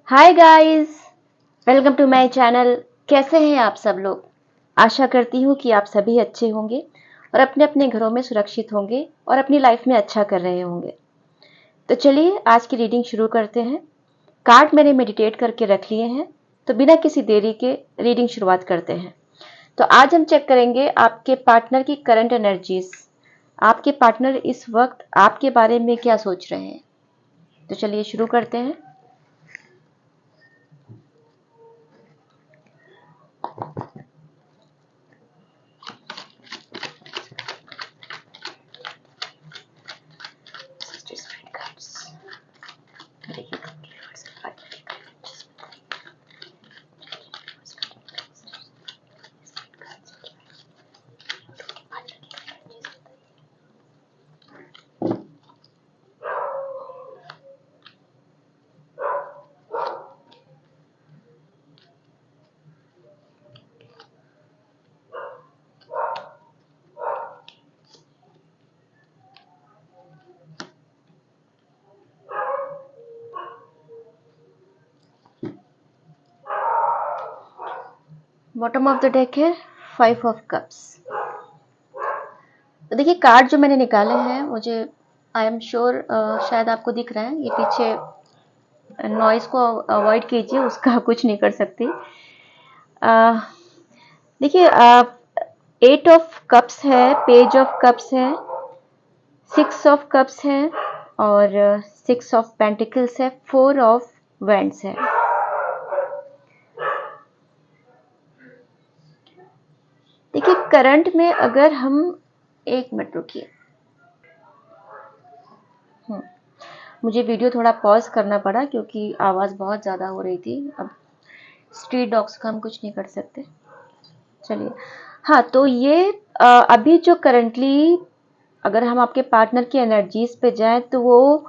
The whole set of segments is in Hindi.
Hi guys, welcome to my channel. कैसे हैं आप सब लोग? आशा करती हूँ कि आप सभी अच्छे होंगे और अपने अपने घरों में सुरक्षित होंगे और अपनी लाइफ में अच्छा कर रहे होंगे। तो चलिए आज की रीडिंग शुरू करते हैं। कार्ड मैंने मेडिटेट करके रख लिए हैं, तो बिना किसी देरी के रीडिंग शुरुआत करते हैं। तो आज हम चेक करेंगे आपके पार्टनर की करंट एनर्जीज। आपके पार्टनर इस वक्त आपके बारे में क्या सोच रहे हैं। तो चलिए शुरू करते हैं। बॉटम ऑफ द डेक है 5 ऑफ कप्स। तो देखिए कार्ड जो मैंने निकाले हैं, मुझे आई एम श्योर शायद आपको दिख रहा है। ये पीछे नॉइज को अवॉइड कीजिए, उसका कुछ नहीं कर सकती। देखिए 8 ऑफ कप्स है, पेज ऑफ कप्स है, 6 ऑफ कप्स है और 6 ऑफ पेंटिकल्स है, 4 ऑफ वैंड्स है। देखिए करंट में अगर हम एक मिनट रुकिए, मुझे वीडियो थोड़ा पॉज करना पड़ा क्योंकि आवाज़ बहुत ज़्यादा हो रही थी। अब स्ट्रीट डॉग्स का हम कुछ नहीं कर सकते। चलिए, हाँ, तो ये अभी जो करंटली अगर हम आपके पार्टनर की एनर्जीज पे जाएं तो वो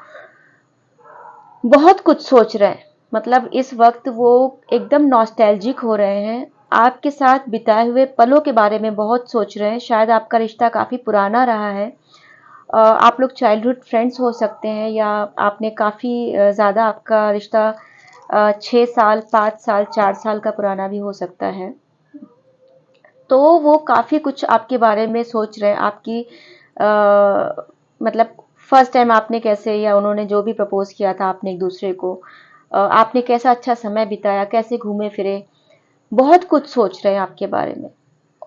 बहुत कुछ सोच रहे हैं। मतलब इस वक्त वो एकदम नॉस्टैल्जिक हो रहे हैं। आपके साथ बिताए हुए पलों के बारे में बहुत सोच रहे हैं। शायद आपका रिश्ता काफ़ी पुराना रहा है। आप लोग चाइल्डहुड फ्रेंड्स हो सकते हैं या आपने काफ़ी ज़्यादा आपका रिश्ता 6 साल, 5 साल, 4 साल का पुराना भी हो सकता है। तो वो काफ़ी कुछ आपके बारे में सोच रहे हैं। आपकी मतलब फर्स्ट टाइम आपने कैसे, या उन्होंने जो भी प्रपोज किया था आपने एक दूसरे को, आपने कैसा अच्छा समय बिताया, कैसे घूमे फिरे, बहुत कुछ सोच रहे हैं आपके बारे में।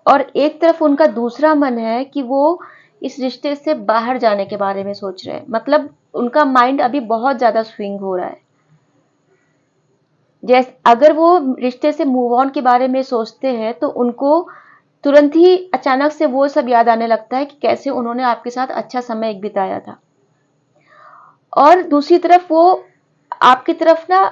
और एक तरफ उनका दूसरा मन है कि वो इस रिश्ते से बाहर जाने के बारे में सोच रहे हैं। मतलब उनका माइंड अभी बहुत ज़्यादा स्विंग हो रहा है। जैसे अगर वो रिश्ते से मूव ऑन के बारे में सोचते हैं तो उनको तुरंत ही अचानक से वो सब याद आने लगता है कि कैसे उन्होंने आपके साथ अच्छा समय एक बिताया था। और दूसरी तरफ वो आपकी तरफ ना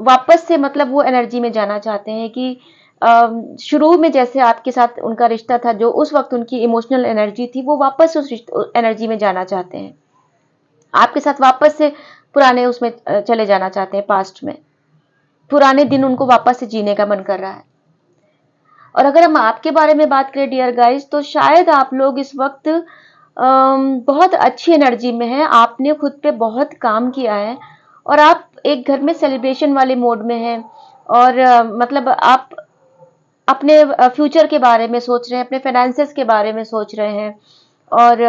वापस से मतलब वो एनर्जी में जाना चाहते हैं कि शुरू में जैसे आपके साथ उनका रिश्ता था, जो उस वक्त उनकी इमोशनल एनर्जी थी, वो वापस उस एनर्जी में जाना चाहते हैं। आपके साथ वापस से पुराने उसमें चले जाना चाहते हैं, पास्ट में। पुराने दिन उनको वापस से जीने का मन कर रहा है। और अगर हम आपके बारे में बात करें डियर गाइस, तो शायद आप लोग इस वक्त बहुत अच्छी एनर्जी में हैं। आपने खुद पे बहुत काम किया है और आप एक घर में सेलिब्रेशन वाले मोड में हैं। और मतलब आप अपने फ्यूचर के बारे में सोच रहे हैं, अपने फाइनेंसेस के बारे में सोच रहे हैं। और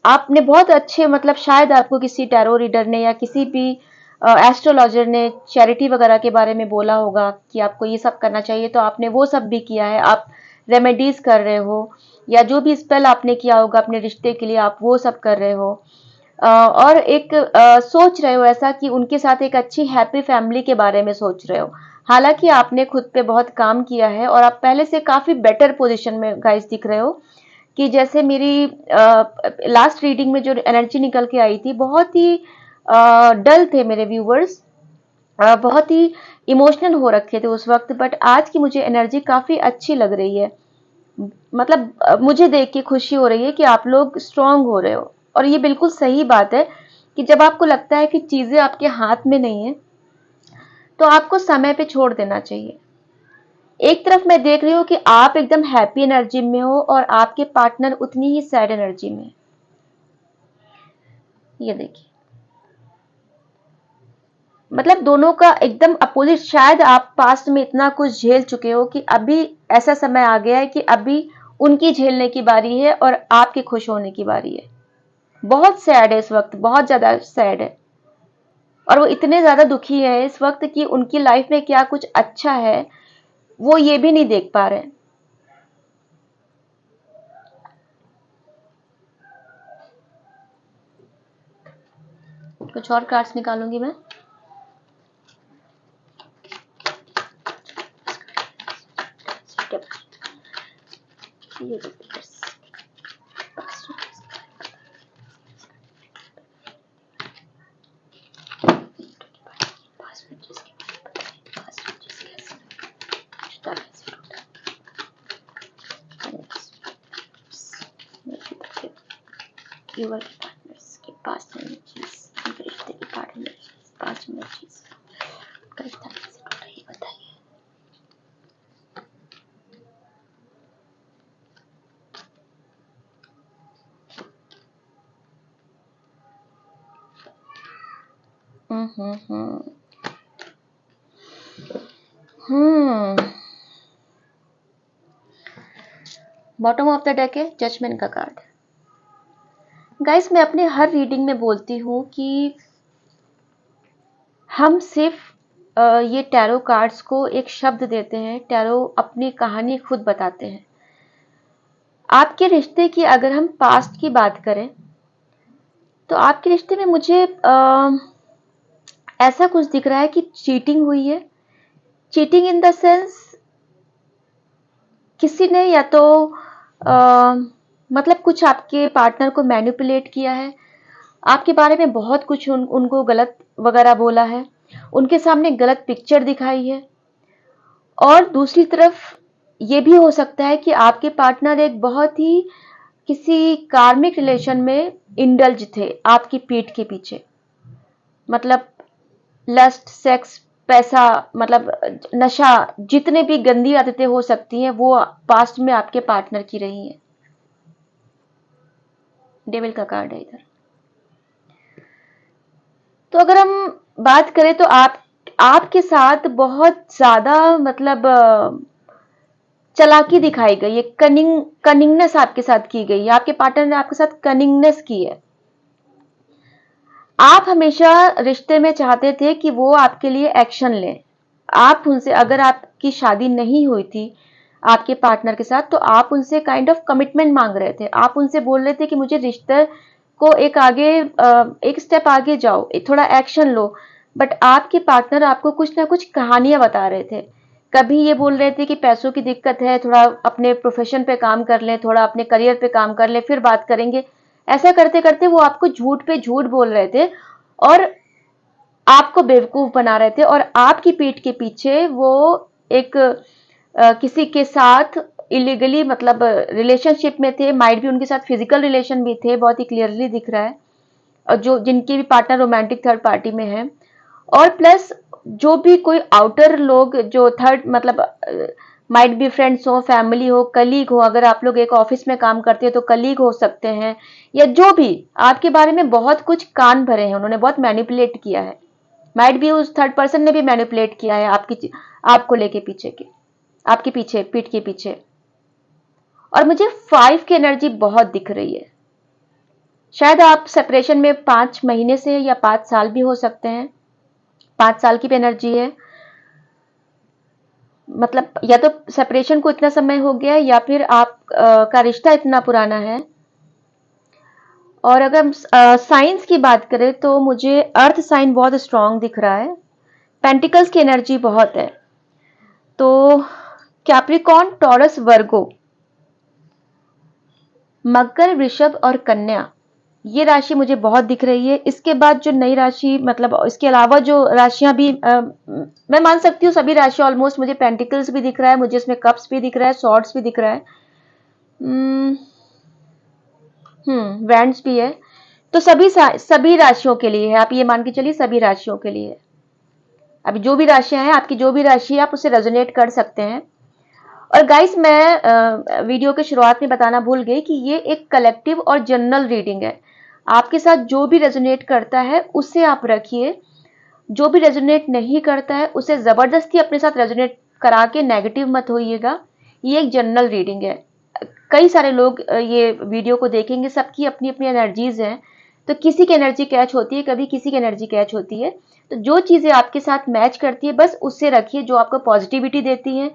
आपने बहुत अच्छे, मतलब शायद आपको किसी टैरो रीडर ने या किसी भी एस्ट्रोलॉजर ने चैरिटी वगैरह के बारे में बोला होगा कि आपको ये सब करना चाहिए, तो आपने वो सब भी किया है। आप रेमेडीज कर रहे हो या जो भी स्पेल आपने किया होगा अपने रिश्ते के लिए, आप वो सब कर रहे हो। और एक सोच रहे हो ऐसा कि उनके साथ एक अच्छी हैप्पी फैमिली के बारे में सोच रहे हो। हालांकि आपने खुद पे बहुत काम किया है और आप पहले से काफी बेटर पोजीशन में गाइस दिख रहे हो। कि जैसे मेरी लास्ट रीडिंग में जो एनर्जी निकल के आई थी, बहुत ही डल थे मेरे व्यूवर्स, बहुत ही इमोशनल हो रखे थे उस वक्त। बट आज की मुझे एनर्जी काफी अच्छी लग रही है। मतलब मुझे देख के खुशी हो रही है कि आप लोग स्ट्रांग हो रहे हो। और ये बिल्कुल सही बात है कि जब आपको लगता है कि चीजें आपके हाथ में नहीं है, तो आपको समय पे छोड़ देना चाहिए। एक तरफ मैं देख रही हूँ कि आप एकदम हैप्पी एनर्जी में हो और आपके पार्टनर उतनी ही सैड एनर्जी में है। ये देखिए, मतलब दोनों का एकदम अपोजिट। शायद आप पास्ट में इतना कुछ झेल चुके हो कि अभी ऐसा समय आ गया है कि अभी उनकी झेलने की बारी है और आपके खुश होने की बारी है। बहुत सैड है इस वक्त, बहुत ज्यादा सैड है। और वो इतने ज्यादा दुखी है इस वक्त कि उनकी लाइफ में क्या कुछ अच्छा है वो ये भी नहीं देख पा रहे हैं। कुछ और कार्ड्स निकालूंगी मैं। युवा के पार्टनर्स के पास एनर्जीज, रिश्ते के पार्टनर्स पास एनर्जीज किस तरह से टूट रही बताइए। बॉटम ऑफ द डेक है जजमेंट का कार्ड। गाइस, मैं अपने हर रीडिंग में बोलती हूँ कि हम सिर्फ ये टैरो कार्ड्स को एक शब्द देते हैं, टैरो अपनी कहानी खुद बताते हैं। आपके रिश्ते की अगर हम पास्ट की बात करें तो आपके रिश्ते में मुझे ऐसा कुछ दिख रहा है कि चीटिंग हुई है। चीटिंग इन द सेंस किसी ने या तो मतलब कुछ आपके पार्टनर को मैनिपुलेट किया है, आपके बारे में बहुत कुछ उनको गलत वगैरह बोला है, उनके सामने गलत पिक्चर दिखाई है। और दूसरी तरफ ये भी हो सकता है कि आपके पार्टनर एक बहुत ही किसी कार्मिक रिलेशन में इंडल्ज थे आपकी पीठ के पीछे। मतलब लस्ट, सेक्स, पैसा, मतलब नशा, जितने भी गंदी आदतें हो सकती हैं वो पास्ट में आपके पार्टनर की रही हैं। डेविल का कार्ड है इधर। तो अगर हम बात करें तो आपके साथ बहुत ज्यादा मतलब चालाकी दिखाई गई है, कनिंगनेस आपके साथ की गई है, आपके पार्टनर ने आपके साथ कनिंगनेस की है। आप हमेशा रिश्ते में चाहते थे कि वो आपके लिए एक्शन लें। आप उनसे, अगर आपकी शादी नहीं हुई थी आपके पार्टनर के साथ, तो आप उनसे काइंड ऑफ कमिटमेंट मांग रहे थे। आप उनसे बोल रहे थे कि मुझे रिश्ते को एक स्टेप आगे जाओ, थोड़ा एक्शन लो। बट आपके पार्टनर आपको कुछ ना कुछ कहानियां बता रहे थे। कभी ये बोल रहे थे कि पैसों की दिक्कत है, थोड़ा अपने प्रोफेशन पे काम कर लें, थोड़ा अपने करियर पे काम कर लें, फिर बात करेंगे। ऐसा करते करते वो आपको झूठ पे झूठ बोल रहे थे और आपको बेवकूफ बना रहे थे। और आपकी पीठ के पीछे वो एक किसी के साथ इलीगली मतलब रिलेशनशिप में थे, माइट भी उनके साथ फिजिकल रिलेशन भी थे, बहुत ही क्लियरली दिख रहा है। और जो जिनके भी पार्टनर रोमांटिक थर्ड पार्टी में है, और प्लस जो भी कोई आउटर लोग जो थर्ड मतलब माइट बी फ्रेंड्स हो, फैमिली हो, कलीग हो, अगर आप लोग एक ऑफिस में काम करते हैं तो कलीग हो सकते हैं, या जो भी आपके बारे में बहुत कुछ कान भरे हैं, उन्होंने बहुत मैनिपुलेट किया है। माइट भी उस थर्ड पर्सन ने भी मैनिपुलेट किया है आपको लेके पीछे के, आपके पीछे, पीठ के पीछे। और मुझे 5 की एनर्जी बहुत दिख रही है। शायद आप सेपरेशन में 5 महीने से या 5 साल भी हो सकते हैं। 5 साल की भी एनर्जी है। मतलब या तो सेपरेशन को इतना समय हो गया या फिर आप का रिश्ता इतना पुराना है। और अगर साइंस की बात करें तो मुझे अर्थ साइन बहुत स्ट्रांग दिख रहा है। पेंटिकल्स की एनर्जी बहुत है। तो कैप्रिकॉर्न, टॉरस, वर्गो, मकर, वृषभ और कन्या, ये राशि मुझे बहुत दिख रही है। इसके बाद जो नई राशि, मतलब इसके अलावा जो राशियां भी मैं मान सकती हूँ सभी राशि ऑलमोस्ट, मुझे पेंटिकल्स भी दिख रहा है, मुझे इसमें कप्स भी दिख रहा है, सॉर्ड्स भी दिख रहा है, वैंड्स भी है। तो सभी राशियों के लिए है, आप ये मान के चलिए सभी राशियों के लिए है। अभी जो भी राशियां हैं, आपकी जो भी राशि है आप उसे रेजोनेट कर सकते हैं। और गाइस, मैं वीडियो के शुरुआत में बताना भूल गई कि ये एक कलेक्टिव और जनरल रीडिंग है। आपके साथ जो भी रेजोनेट करता है उसे आप रखिए। जो भी रेजोनेट नहीं करता है उसे जबरदस्ती अपने साथ रेजोनेट करा के नेगेटिव मत होइएगा। ये एक जनरल रीडिंग है। कई सारे लोग ये वीडियो को देखेंगे, सबकी अपनी अपनी एनर्जीज हैं, तो किसी की एनर्जी कैच होती है, कभी किसी की एनर्जी कैच होती है। तो जो चीजें आपके साथ मैच करती है बस उससे रखिए, जो आपको पॉजिटिविटी देती है।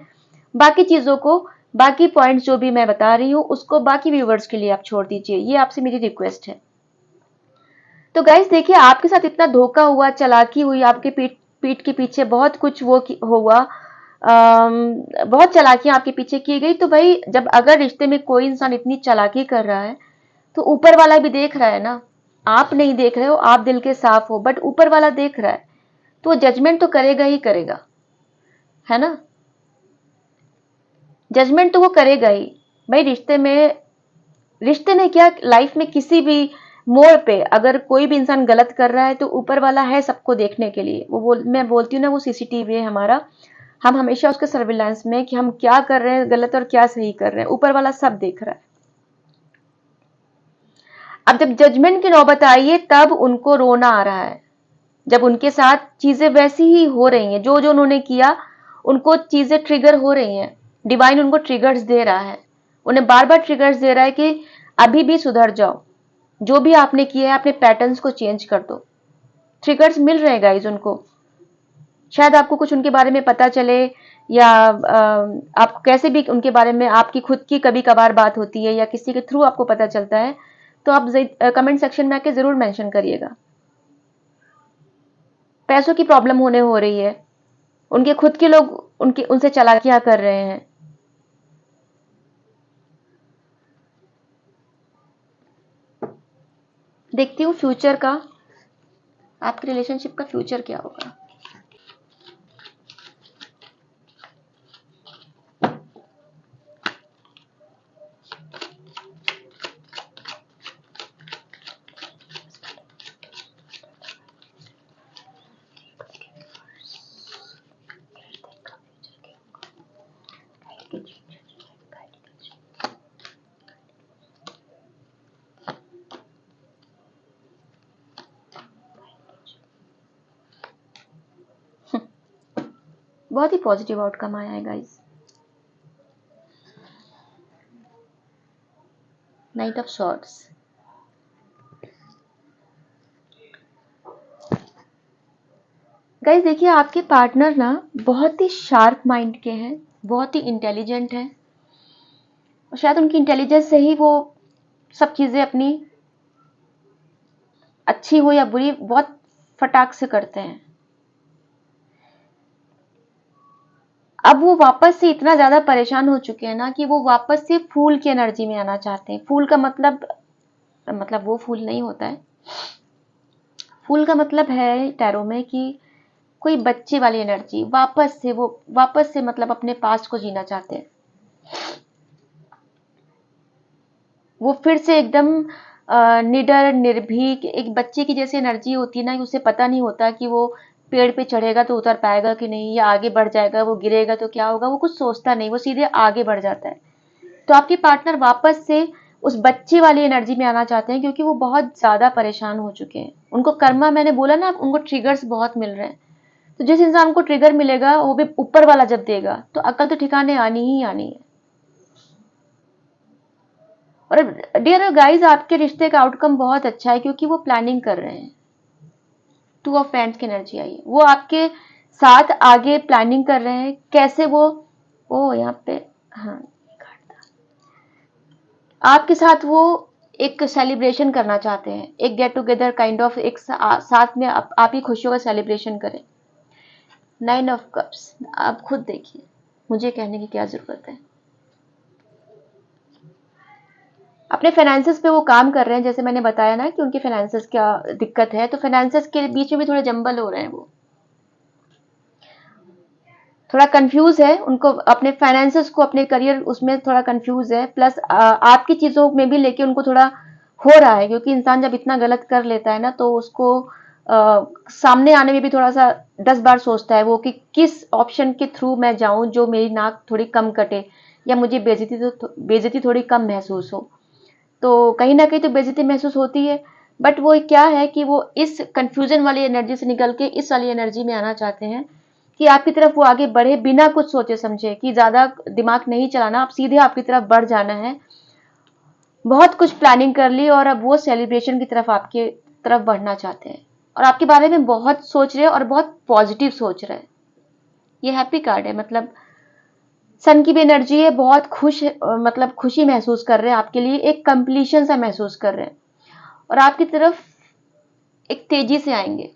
बाकी चीजों को, बाकी पॉइंट्स जो भी मैं बता रही हूँ उसको बाकी व्यूवर्स के लिए आप छोड़ दीजिए, ये आपसे मेरी रिक्वेस्ट है। तो गाइस देखिए, आपके साथ इतना धोखा हुआ, चालाकी हुई, आपके पीठ के पीछे बहुत कुछ वो हुआ, बहुत चालाकियां आपके पीछे की गई। तो भाई, जब अगर रिश्ते में कोई इंसान इतनी चालाकी कर रहा है तो ऊपर वाला भी देख रहा है ना। आप नहीं देख रहे हो, आप दिल के साफ हो, बट ऊपर वाला देख रहा है, तो वो जजमेंट तो करेगा ही करेगा, है ना। जजमेंट तो वो करेगा ही भाई। रिश्ते में क्या, लाइफ में किसी भी मोड़ पे अगर कोई भी इंसान गलत कर रहा है तो ऊपर वाला है सबको देखने के लिए। मैं बोलती हूँ ना, वो सीसीटीवी है हमारा। हम हमेशा उसके सर्विलांस में कि हम क्या कर रहे हैं गलत और क्या सही कर रहे हैं, ऊपर वाला सब देख रहा है। अब जब जजमेंट की नौबत आई है तब उनको रोना आ रहा है, जब उनके साथ चीजें वैसी ही हो रही हैं, जो जो उन्होंने किया उनको चीजें ट्रिगर हो रही हैं। डिवाइन उनको ट्रिगर्स दे रहा है, उन्हें बार बार ट्रिगर्स दे रहा है कि अभी भी सुधर जाओ, जो भी आपने किया है अपने पैटर्न्स को चेंज कर दो। ट्रिगर्स मिल रहे हैं गाइज उनको। शायद आपको कुछ उनके बारे में पता चले, या आपको कैसे भी उनके बारे में, आपकी खुद की कभी कभार बात होती है या किसी के थ्रू आपको पता चलता है, तो आप कमेंट सेक्शन में आके जरूर मेंशन करिएगा। पैसों की प्रॉब्लम होने हो रही है, उनके खुद के लोग उनसे चालाकियां कर रहे हैं। देखती हूँ फ्यूचर का, आपके रिलेशनशिप का फ्यूचर क्या होगा। बहुत ही पॉजिटिव आउटकम आया है guys. Night of shorts. Guys देखिए, आपके पार्टनर ना बहुत ही शार्प माइंड के हैं, बहुत ही इंटेलिजेंट हैं, और शायद उनकी इंटेलिजेंस से ही वो सब चीजें अपनी अच्छी हो या बुरी बहुत फटाक से करते हैं। अब वो वापस से इतना ज्यादा परेशान हो चुके हैं ना कि वो वापस से फूल की एनर्जी में आना चाहते हैं। फूल का मतलब वो फूल नहीं होता है। फूल का मतलब है टैरो में कि कोई बच्चे वाली एनर्जी, वापस से मतलब अपने पास्ट को जीना चाहते हैं। वो फिर से एकदम निडर निर्भीक एक बच्चे की जैसी एनर्जी होती है ना, उसे पता नहीं होता कि वो पेड़ पे चढ़ेगा तो उतर पाएगा कि नहीं, या आगे बढ़ जाएगा, वो गिरेगा तो क्या होगा, वो कुछ सोचता नहीं, वो सीधे आगे बढ़ जाता है। तो आपके पार्टनर वापस से उस बच्चे वाली एनर्जी में आना चाहते हैं, क्योंकि वो बहुत ज्यादा परेशान हो चुके हैं। उनको कर्मा, मैंने बोला ना, उनको ट्रिगर्स बहुत मिल रहे हैं। तो जिस इंसान को ट्रिगर मिलेगा वो भी ऊपर वाला जब देगा तो अकल तो ठिकाने आनी ही आनी है। और डियर गाइस, आपके रिश्ते का आउटकम बहुत अच्छा है, क्योंकि वो प्लानिंग कर रहे हैं। टू ऑफ फ्रेंड्स की एनर्जी आई है, वो आपके साथ आगे प्लानिंग कर रहे हैं कैसे वो, ओ यहाँ पे, हाँ, आपके साथ वो एक सेलिब्रेशन करना चाहते हैं, एक गेट टुगेदर काइंड ऑफ, एक साथ में आप ही खुशियों का सेलिब्रेशन करें। 9 ऑफ कप्स, आप खुद देखिए, मुझे कहने की क्या जरूरत है। अपने फाइनेंसेस पे वो काम कर रहे हैं, जैसे मैंने बताया ना कि उनके फाइनेंसेस क्या दिक्कत है, तो फाइनेंसेस के बीच में भी थोड़े जंबल हो रहे हैं, वो थोड़ा कंफ्यूज है, उनको अपने फाइनेंसेस को, अपने करियर उसमें थोड़ा कंफ्यूज है, प्लस आपकी चीजों में भी लेके उनको थोड़ा हो रहा है, क्योंकि इंसान जब इतना गलत कर लेता है ना तो उसको सामने आने में भी थोड़ा सा 10 बार सोचता है वो कि किस ऑप्शन के थ्रू मैं जाऊं जो मेरी नाक थोड़ी कम कटे, या मुझे बेइज्जती थोड़ी कम महसूस हो। तो कहीं ना कहीं तो बेइज्जती महसूस होती है। बट वो क्या है कि वो इस कंफ्यूजन वाली एनर्जी से निकल के इस वाली एनर्जी में आना चाहते हैं कि आपकी तरफ वो आगे बढ़े बिना कुछ सोचे समझे, कि ज्यादा दिमाग नहीं चलाना, आप सीधे आपकी तरफ बढ़ जाना है। बहुत कुछ प्लानिंग कर ली और अब वो सेलिब्रेशन की तरफ आपके तरफ बढ़ना चाहते हैं और आपके बारे में बहुत सोच रहे हैं और बहुत पॉजिटिव सोच रहे हैं। ये हैप्पी कार्ड है, मतलब सन की भी एनर्जी है, बहुत खुश मतलब खुशी महसूस कर रहे हैं आपके लिए, एक कंप्लीशन सा महसूस कर रहे हैं और आपकी तरफ एक तेजी से आएंगे।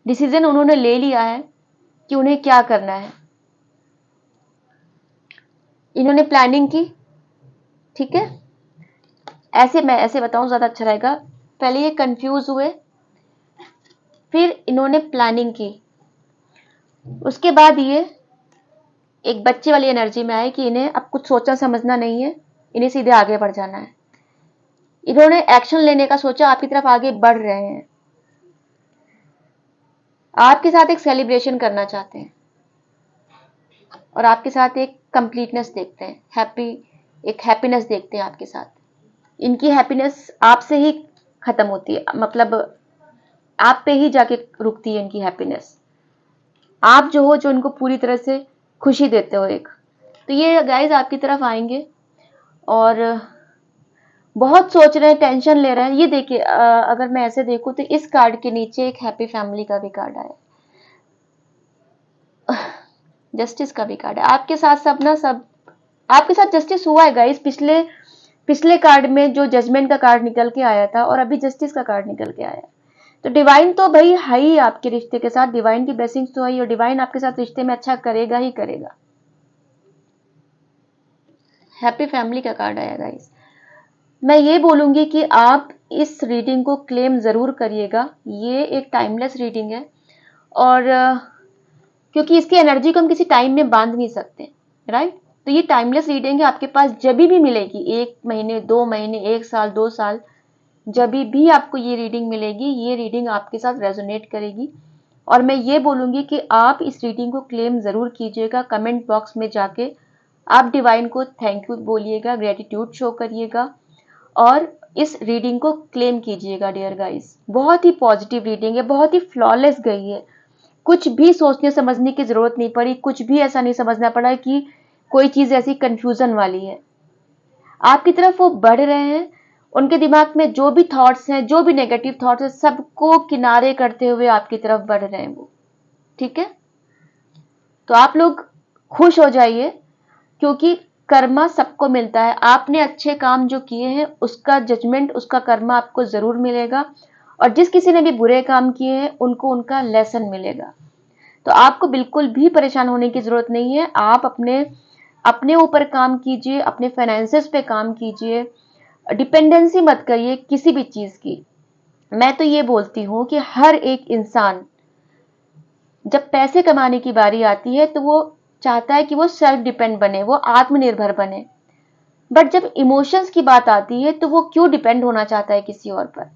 डिसीजन उन्होंने ले लिया है कि उन्हें क्या करना है, इन्होंने प्लानिंग की। ठीक है, ऐसे मैं ऐसे बताऊं ज्यादा अच्छा रहेगा। पहले ये कंफ्यूज हुए, फिर इन्होंने प्लानिंग की, उसके बाद ये एक बच्चे वाली एनर्जी में आए कि इन्हें अब कुछ सोचना समझना नहीं है, इन्हें सीधे आगे बढ़ जाना है। इन्होंने एक्शन लेने का सोचा, आपकी तरफ आगे बढ़ रहे हैं, आपके साथ एक सेलिब्रेशन करना चाहते हैं और आपके साथ एक कंप्लीटनेस देखते हैं, एक हैप्पीनेस देखते हैं आपके साथ। इनकी हैप्पीनेस आपसे ही खत्म होती है, मतलब आप पे ही जाके रुकती है इनकी हैप्पीनेस। आप जो हो, जो इनको पूरी तरह से खुशी देते हो एक। तो ये गाइज आपकी तरफ आएंगे और बहुत सोच रहे हैं, टेंशन ले रहे हैं। ये देखिए, अगर मैं ऐसे देखूं तो इस कार्ड के नीचे एक हैप्पी फैमिली का भी कार्ड आया, जस्टिस का भी कार्ड है। आपके साथ सब ना, सब आपके साथ जस्टिस हुआ है गाइस। पिछले पिछले कार्ड में जो जजमेंट का कार्ड निकल के आया था और अभी जस्टिस का कार्ड निकल के आया, तो डिवाइन तो भाई है ही आपके रिश्ते के साथ, डिवाइन की ब्लेसिंग्स तो है और डिवाइन आपके साथ रिश्ते में अच्छा करेगा ही करेगा। हैप्पी फैमिली का कार्ड आया गाइस। मैं ये बोलूंगी कि आप इस रीडिंग को क्लेम जरूर करिएगा, ये एक टाइमलेस रीडिंग है और क्योंकि इसकी एनर्जी को हम किसी टाइम में बांध नहीं सकते, राइट। तो ये टाइमलेस रीडिंग है, आपके पास जब भी मिलेगी, 1 महीने 2 महीने 1 साल 2 साल, जब भी आपको ये रीडिंग मिलेगी, ये रीडिंग आपके साथ रेजोनेट करेगी। और मैं ये बोलूंगी कि आप इस रीडिंग को क्लेम जरूर कीजिएगा। कमेंट बॉक्स में जाके आप डिवाइन को थैंक यू बोलिएगा, ग्रेटिट्यूड शो करिएगा और इस रीडिंग को क्लेम कीजिएगा डियर गाइस। बहुत ही पॉजिटिव रीडिंग है, बहुत ही फ्लॉलेस गई है, कुछ भी सोचने समझने की जरूरत नहीं पड़ी, कुछ भी ऐसा नहीं समझना पड़ा कि कोई चीज ऐसी कंफ्यूजन वाली है। आपकी तरफ वो बढ़ रहे हैं, उनके दिमाग में जो भी थॉट्स हैं, जो भी नेगेटिव थॉट्स हैं, सबको किनारे करते हुए आपकी तरफ बढ़ रहे हैं वो। ठीक है, तो आप लोग खुश हो जाइए क्योंकि कर्मा सबको मिलता है। आपने अच्छे काम जो किए हैं उसका जजमेंट, उसका कर्मा आपको जरूर मिलेगा और जिस किसी ने भी बुरे काम किए हैं उनको उनका लेसन मिलेगा। तो आपको बिल्कुल भी परेशान होने की जरूरत नहीं है। आप अपने अपने ऊपर काम कीजिए, अपने फाइनेंसेस पे काम कीजिए, डिपेंडेंसी मत करिए किसी भी चीज की। मैं तो ये बोलती हूं कि हर एक इंसान जब पैसे कमाने की बारी आती है तो वो चाहता है कि वो सेल्फ डिपेंड बने, वो आत्मनिर्भर बने। बट जब इमोशंस की बात आती है तो वो क्यों डिपेंड होना चाहता है किसी और पर।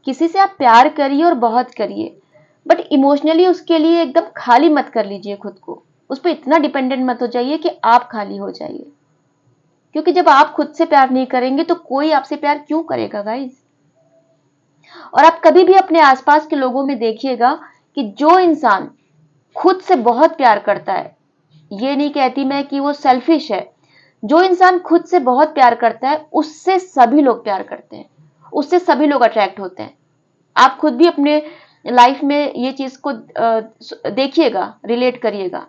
किसी से आप प्यार करिए और बहुत करिए, बट इमोशनली उसके लिए एकदम खाली मत कर लीजिए खुद को, उस पर इतना डिपेंडेंट मत हो जाइए कि आप खाली हो जाइए। क्योंकि जब आप खुद से प्यार नहीं करेंगे तो कोई आपसे प्यार क्यों करेगा गाइज। और आप कभी भी अपने आसपास के लोगों में देखिएगा कि जो इंसान खुद से बहुत प्यार करता है, ये नहीं कहती मैं कि वो सेल्फिश है, जो इंसान खुद से बहुत प्यार करता है उससे सभी लोग प्यार करते हैं, उससे सभी लोग अट्रैक्ट होते हैं। आप खुद भी अपने लाइफ में ये चीज को देखिएगा, रिलेट करिएगा।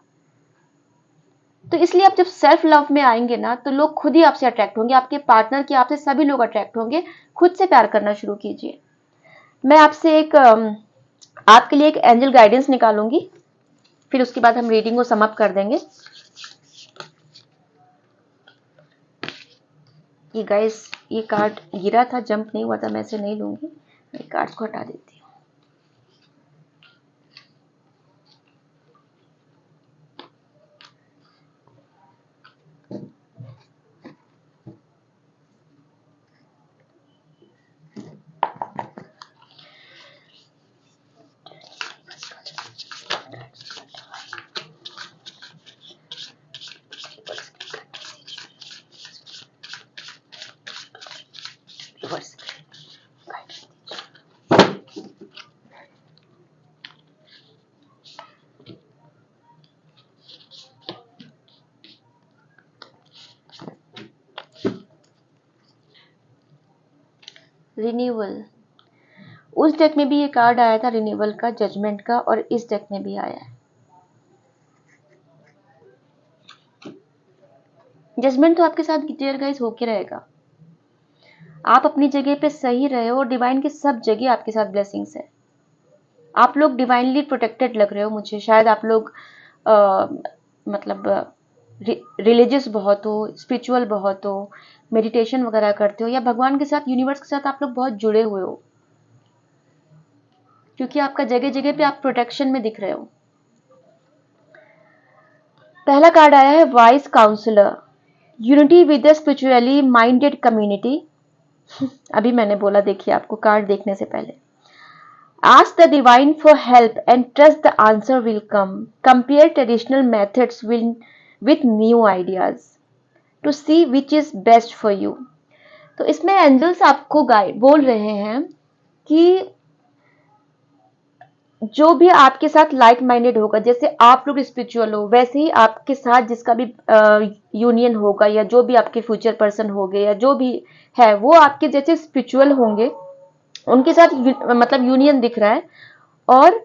तो इसलिए आप जब सेल्फ लव में आएंगे ना तो लोग खुद ही आपसे अट्रैक्ट होंगे, आपके पार्टनर की आपसे सभी लोग अट्रैक्ट होंगे। खुद से प्यार करना शुरू कीजिए। मैं आपसे एक आपके लिए एक एंजल गाइडेंस निकालूंगी, फिर उसके बाद हम रीडिंग को समाप्त कर देंगे। ये गाइस, ये कार्ड गिरा था, जंप नहीं हुआ था, मैं इसे नहीं लूंगी, मैं कार्ड्स को हटा देती हूँ। रिन्यूअल, उस डेक में भी ये कार्ड आया था रिन्यूअल का, जजमेंट का, और इस डेक में भी आया है। जजमेंट तो आपके साथ डियर गाइस होके रहेगा। आप अपनी जगह पे सही रहे हो और डिवाइन की सब जगह आपके साथ ब्लेसिंग्स है। आप लोग डिवाइनली प्रोटेक्टेड लग रहे हो मुझे। शायद आप लोग मतलब रिलीजियस बहुत हो, स्पिरिचुअल बहुत हो, मेडिटेशन वगैरह करते हो, या भगवान के साथ, यूनिवर्स के साथ आप लोग बहुत जुड़े हुए हो, क्योंकि आपका जगह जगह पे आप प्रोटेक्शन में दिख रहे हो। पहला कार्ड आया है wise counsellor, unity with the spiritually minded community. अभी मैंने बोला, देखिए आपको कार्ड देखने से पहले, ask the divine for help and trust the answer will come. Compare traditional methods with new ideas to see which is best for you. तो इसमें एंजल्स आपको गाइड बोल रहे हैं कि जो भी आपके साथ लाइक माइंडेड होगा, जैसे आप लोग स्पिरिचुअल हो, वैसे ही आपके साथ जिसका भी यूनियन होगा, या जो भी आपके फ्यूचर पर्सन होंगे, या जो भी है वो आपके जैसे स्पिरिचुअल होंगे, उनके साथ मतलब यूनियन दिख रहा है। और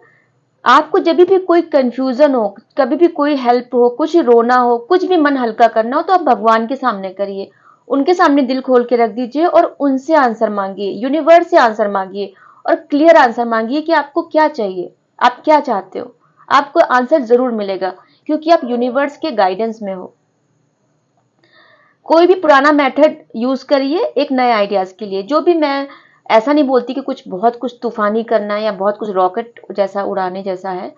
आपको जब भी कोई कंफ्यूजन हो, कभी भी कोई हेल्प हो, कुछ रोना हो, कुछ भी मन हल्का करना हो, तो आप भगवान के सामने करिए, उनके सामने दिल खोल के रख दीजिए और उनसे आंसर मांगिए, यूनिवर्स से आंसर मांगिए और क्लियर आंसर मांगिए कि आपको क्या चाहिए, आप क्या चाहते हो। आपको आंसर जरूर मिलेगा, क्योंकि आप यूनिवर्स के गाइडेंस में हो। कोई भी पुराना मेथड यूज करिए एक नए आइडियाज के लिए। जो भी, मैं ऐसा नहीं बोलती कि कुछ बहुत कुछ तूफानी करना है या बहुत कुछ रॉकेट जैसा उड़ाने जैसा है।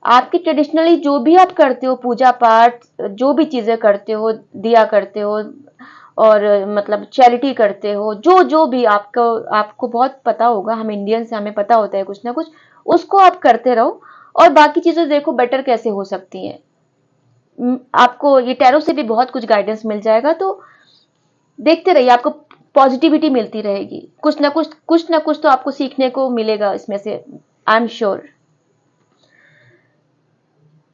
आपकी ट्रेडिशनली जो भी आप करते हो, पूजा पाठ, जो भी चीजें करते हो, दिया करते हो और मतलब चैरिटी करते हो, जो जो भी आपको आपको बहुत पता होगा, हम इंडियन से हमें पता होता है कुछ ना कुछ, उसको आप करते रहो। और बाकी चीजें देखो बेटर कैसे हो सकती हैं। आपको ये टैरो से भी बहुत कुछ गाइडेंस मिल जाएगा, तो देखते रहिए, आपको पॉजिटिविटी मिलती रहेगी। कुछ ना कुछ तो आपको सीखने को मिलेगा इसमें से, आई एम श्योर।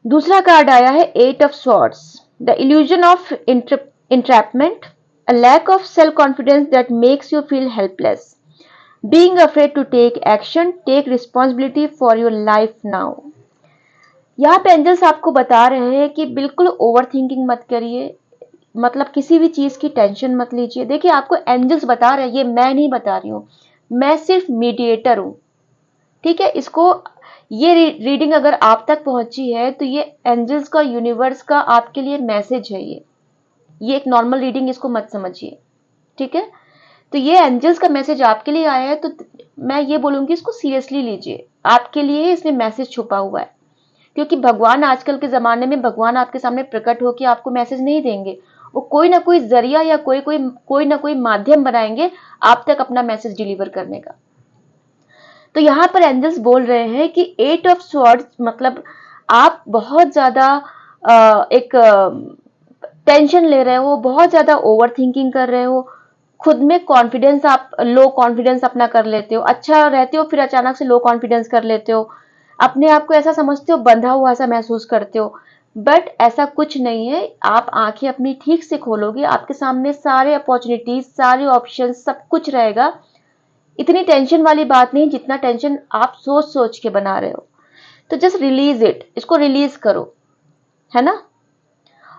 दूसरा कार्ड आया है eight of swords, the illusion of entrapment, a lack of self confidence that makes you feel helpless, being afraid to take action, take responsibility for your life now. यहाँ पे एंजल्स आपको बता रहे हैं कि बिल्कुल ओवर थिंकिंग मत करिए, मतलब किसी भी चीज की टेंशन मत लीजिए। देखिए आपको एंजल्स बता रहे हैं, ये मैं नहीं बता रही हूँ, मैं सिर्फ मीडिएटर हूँ, ठीक है। इसको, ये रीडिंग अगर आप तक पहुंची है तो ये एंजल्स का, यूनिवर्स का आपके लिए मैसेज है। ये एक नॉर्मल रीडिंग इसको मत समझिए, ठीक है। तो ये एंजल्स का मैसेज आपके लिए आया है, तो मैं ये बोलूंगी इसको सीरियसली लीजिए, आपके लिए इसमें मैसेज छुपा हुआ है। क्योंकि भगवान, आजकल के जमाने में भगवान आपके सामने प्रकट होकर आपको मैसेज नहीं देंगे, वो कोई ना कोई जरिया या कोई ना कोई माध्यम बनाएंगे आप तक अपना मैसेज डिलीवर करने का। तो यहाँ पर एंजल्स बोल रहे हैं कि एट ऑफ स्वॉर्ड्स मतलब आप बहुत ज्यादा एक टेंशन ले रहे हो, बहुत ज्यादा ओवर थिंकिंग कर रहे हो, खुद में कॉन्फिडेंस, आप लो कॉन्फिडेंस अपना कर लेते हो, अच्छा रहते हो फिर अचानक से लो कॉन्फिडेंस कर लेते हो, अपने आप को ऐसा समझते हो, बंधा हुआ सा महसूस करते हो। बट ऐसा कुछ नहीं है, आप आंखें अपनी ठीक से खोलोगे, आपके सामने सारे अपॉर्चुनिटीज, सारे ऑप्शन, सब कुछ रहेगा। इतनी टेंशन वाली बात नहीं जितना टेंशन आप सोच सोच के बना रहे हो। तो जस्ट रिलीज इट, इसको रिलीज करो, है ना।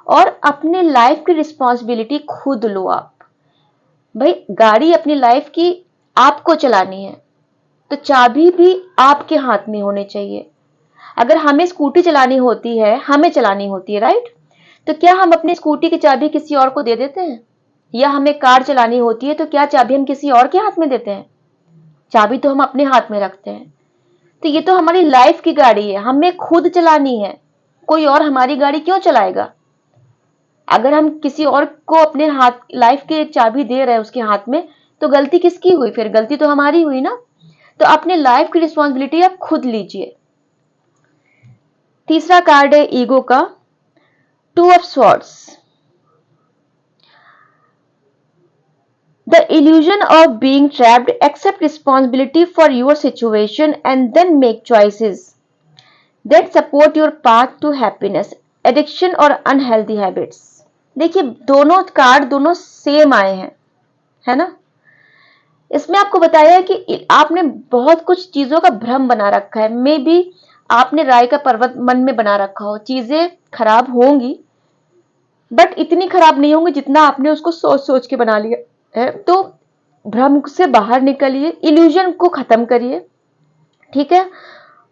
और अपने लाइफ की रिस्पॉन्सिबिलिटी खुद लो आप। भाई गाड़ी अपनी लाइफ की आपको चलानी है, तो चाबी भी आपके हाथ में होनी चाहिए। अगर हमें स्कूटी चलानी होती है, हमें चलानी होती है, राइट, तो क्या हम अपनी स्कूटी की चाबी किसी और को दे देते हैं? या हमें कार चलानी होती है तो क्या चाबी हम किसी और के हाथ में देते हैं? चाबी तो हम अपने हाथ में रखते हैं। तो ये तो हमारी लाइफ की गाड़ी है, हमें खुद चलानी है, कोई और हमारी गाड़ी क्यों चलाएगा? अगर हम किसी और को अपने हाथ, लाइफ की चाबी दे रहे हैं उसके हाथ में, तो गलती किसकी हुई? फिर गलती तो हमारी हुई ना। तो अपने लाइफ की रिस्पॉन्सिबिलिटी आप खुद लीजिए। तीसरा कार्ड है ईगो का, two of swords, the illusion of being trapped, accept responsibility for your situation and then make choices that support your path to happiness, addiction और unhealthy habits। देखिए दोनों कार्ड दोनों सेम आए हैं, है ना। इसमें आपको बताया है कि आपने बहुत कुछ चीजों का भ्रम बना रखा है, मे बी आपने राय का पर्वत मन में बना रखा हो, चीजें खराब होंगी बट इतनी खराब नहीं होंगी जितना आपने उसको सोच सोच के बना लिया है। तो भ्रम से बाहर निकलिए, इल्यूजन को खत्म करिए, ठीक है।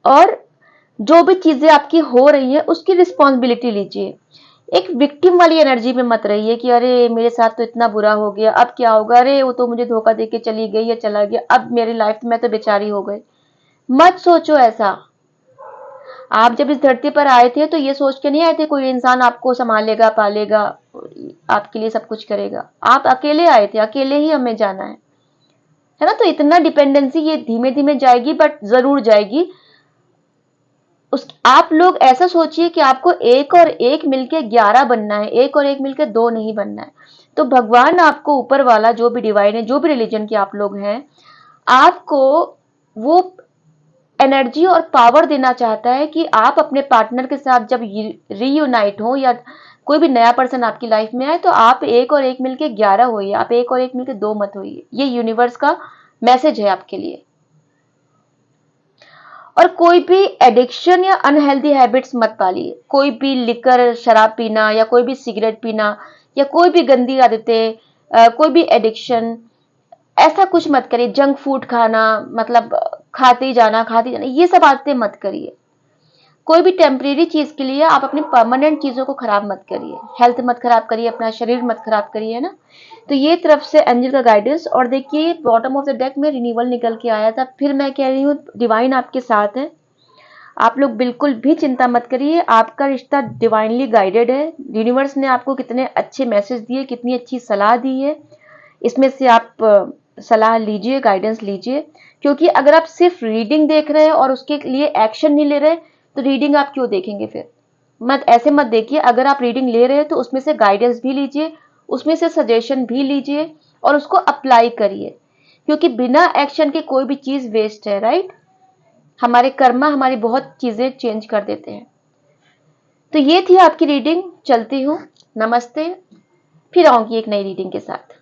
और जो भी चीजें आपकी हो रही है उसकी रिस्पॉन्सिबिलिटी लीजिए। एक विक्टिम वाली एनर्जी में मत रहिए कि अरे मेरे साथ तो इतना बुरा हो गया, अब क्या होगा, अरे वो तो मुझे धोखा देके चली गई या चला गया, अब मेरी लाइफ में तो बेचारी हो गई। मत सोचो ऐसा। आप जब इस धरती पर आए थे तो ये सोच के नहीं आए थे कोई इंसान आपको संभालेगा, पालेगा, आपके लिए सब कुछ करेगा। आप अकेले आए थे, अकेले ही हमें जाना है ना। तो इतना डिपेंडेंसी ये धीमे धीमे जाएगी, बट जरूर जाएगी। उस आप लोग ऐसा सोचिए कि आपको एक और एक मिलके 11 बनना है, एक और एक मिलके 2 नहीं बनना है। तो भगवान आपको, ऊपर वाला जो भी डिवाइन है, जो भी रिलीजन के आप लोग हैं, आपको वो एनर्जी और पावर देना चाहता है कि आप अपने पार्टनर के साथ जब रीयूनाइट हो या कोई भी नया पर्सन आपकी लाइफ में आए तो आप एक और एक मिलके 11 होइए, आप एक और एक मिलके 2 मत होइए। ये यूनिवर्स का मैसेज है आपके लिए। और कोई भी एडिक्शन या अनहेल्दी हैबिट्स मत पालिए। कोई भी लिकर, शराब पीना या कोई भी सिगरेट पीना या कोई भी गंदी आदतें, कोई भी एडिक्शन, ऐसा कुछ मत करिए। जंक फूड खाना, मतलब खाते ही जाना, ये सब आदतें मत करिए। कोई भी टेम्परेरी चीज के लिए आप अपनी परमानेंट चीजों को खराब मत करिए। हेल्थ मत खराब करिए, अपना शरीर मत खराब करिए, है ना। तो ये तरफ से एंजल का गाइडेंस। और देखिए बॉटम ऑफ द डेक में रिन्यूअल निकल के आया था। फिर मैं कह रही हूँ डिवाइन आपके साथ है। आप लोग बिल्कुल भी चिंता मत करिए, आपका रिश्ता डिवाइनली गाइडेड है। यूनिवर्स ने आपको कितने अच्छे मैसेज दिए, कितनी अच्छी सलाह दी है, इसमें से आप सलाह लीजिए, गाइडेंस लीजिए। क्योंकि अगर आप सिर्फ रीडिंग देख रहे हैं और उसके लिए एक्शन नहीं ले रहे तो रीडिंग आप क्यों देखेंगे फिर। मत ऐसे मत देखिए। अगर आप रीडिंग ले रहे हैं तो उसमें से गाइडेंस भी लीजिए, उसमें से सजेशन भी लीजिए और उसको अप्लाई करिए। क्योंकि बिना एक्शन के कोई भी चीज वेस्ट है, राइट। हमारे कर्मा हमारी बहुत चीजें चेंज कर देते हैं। तो ये थी आपकी रीडिंग। चलती हूँ, नमस्ते। फिर आऊंगी एक नई रीडिंग के साथ।